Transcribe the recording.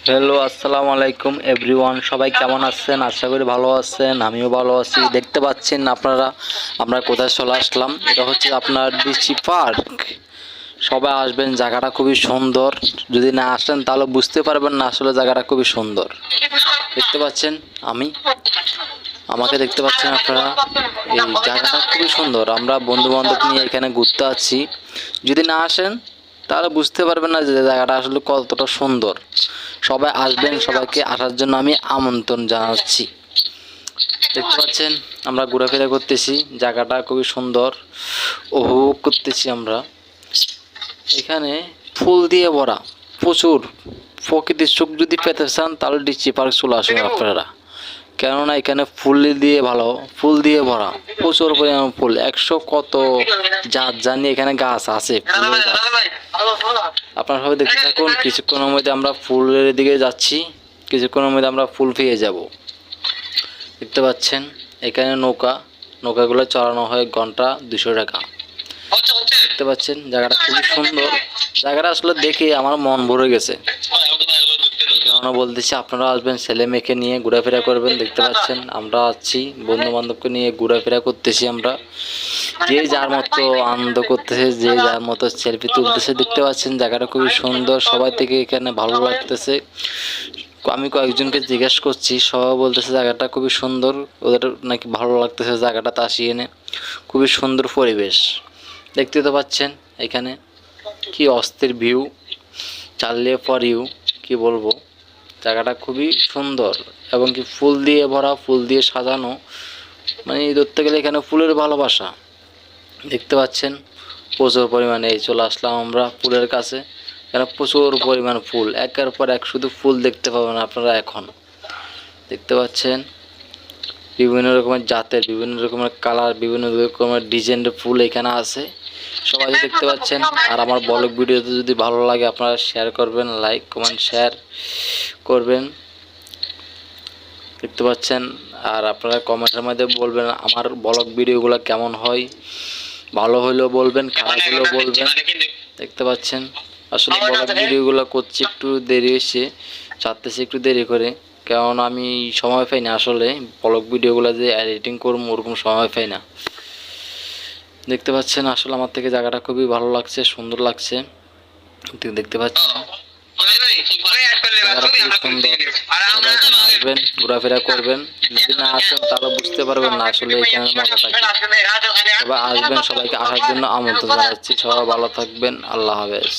Hello, আসসালামু আলাইকুম everyone. সবাই কেমন আছেন? আশা করি ভালো আছেন। আমিও ভালো আছি। দেখতে পাচ্ছেন আপনারা আমরা কোথায় চলে আসলাম। এটা হচ্ছে আপনার ডিসি পার্ক। সবাই আসবেন, জায়গাটা খুবই সুন্দর। যদি না আসেন তাহলে বুঝতে পারবেন না আসলে জায়গাটা খুবই সুন্দর। দেখতে পাচ্ছেন আমাকে দেখতে পাচ্ছেন আপনারা। এই জায়গাটা খুবই সুন্দর। আমরা বন্ধু বান্ধব নিয়ে এখানে ঘুরতে আসছি। যদি না আসেন তাহলে বুঝতে পারবেন না যে জায়গাটা আসলে কতটা সুন্দর। সবাই আসবেন, সবাইকে আসার জন্য আমি আমন্ত্রণ জানাচ্ছি। দেখতে পাচ্ছেন আমরা ঘোরাফেরা করতেছি, জায়গাটা খুবই সুন্দর, উপভোগ করতেছি আমরা। এখানে ফুল দিয়ে ভরা, প্রচুর প্রকৃতির সুখ যদি পেতে চান তাহলে ডিসি পার্ক চলে আসুন আপনারা। কেননা এখানে ফুল দিয়ে ফুল দিয়ে ভরা, প্রচুর পরিমাণ ফুল, 100 কত জাত জানি এখানে গাছ আছে, ফুলের গাছ। আপনারা সবাই দেখতে থাকুন। কিছুক্ষণের মধ্যে আমরা ফুলের দিকে যাচ্ছি, কিছুক্ষণের মধ্যে আমরা ফুল পেয়ে যাব। দেখতে পাচ্ছেন এখানে নৌকাগুলো চালানো হয় ঘন্টা 200 টাকা। দেখতে পাচ্ছেন জায়গাটা খুবই সুন্দর। জায়গাটা আসলে দেখে আমার মন ভরে গেছে। বলতেছি আপনারা আসবেন, ছেলে মেয়েকে নিয়ে ঘোরাফেরা করবেন। দেখতে পাচ্ছেন আমরা আছি, বন্ধু বান্ধবকে নিয়ে ঘোরাফেরা করতেছি আমরা। যে যার মতো আনন্দ করতেছে, যে যার মতো সেলফি তুলতেছে। দেখতে পাচ্ছেন জায়গাটা খুবই সুন্দর। সবাই থেকে এখানে ভালো লাগতেছে। আমি কয়েকজনকে জিজ্ঞেস করছি, সবাই বলতেছে জায়গাটা খুবই সুন্দর, ওদের নাকি ভালো লাগতেছে জায়গাটাতে আসি এনে। খুবই সুন্দর পরিবেশ। দেখতে তো পাচ্ছেন এখানে কি অস্থির ভিউ, চালিয়ে ফর ইউ, কি বলবো। জায়গাটা খুবই সুন্দর এবং কি ফুল দিয়ে ভরা, ফুল দিয়ে সাজানো। মানে ধরতে গেলে এখানে ফুলের ভালোবাসা। দেখতে পাচ্ছেন প্রচুর পরিমাণে চলে আসলাম আমরা ফুলের কাছে। এখানে প্রচুর পরিমাণ ফুল, একের পর এক শুধু ফুল দেখতে পাবেন আপনারা। এখন দেখতে পাচ্ছেন বিভিন্ন রকমের জাতের, বিভিন্ন রকমের কালার, বিভিন্ন রকমের ডিজাইনের ফুল এখানে আছে। সবাই দেখতে পাচ্ছেন। আর আমার ব্লগ ভিডিওতে যদি ভালো লাগে আপনারা শেয়ার করবেন, লাইক কমেন্ট শেয়ার করবেন। দেখতে পাচ্ছেন। আর আপনারা কমেন্টের মধ্যে বলবেন আমার ব্লগ ভিডিওগুলো কেমন হয়। ভালো হলেও বলবেন, খারাপ হলেও বলবেন। দেখতে পাচ্ছেন আসলে ব্লগ ভিডিওগুলো করছি একটু দেরি হয়েছে, চাচ্তেছি একটু দেরি করে, কারণ আমি সময় পাই না আসলে ব্লগ ভিডিওগুলো যে এডিটিং করবো ওরকম সময় পাই না। দেখতে পাচ্ছেন আসলে আমার থেকে জায়গাটা খুবই ভালো লাগছে, সুন্দর লাগছে। দেখতে পাচ্ছেন জায়গাটা খুবই সুন্দর। সবাই এখানে আসবেন, ঘোরাফেরা করবেন। যদি না আসেন তাহলে বুঝতে পারবেন না আসলে এখানে মজাটা কি। সবাই আসবেন, সবাইকে আসার জন্য আমন্ত্রণ জানাচ্ছি। সবাই ভালো থাকবেন। আল্লাহ হাফেজ।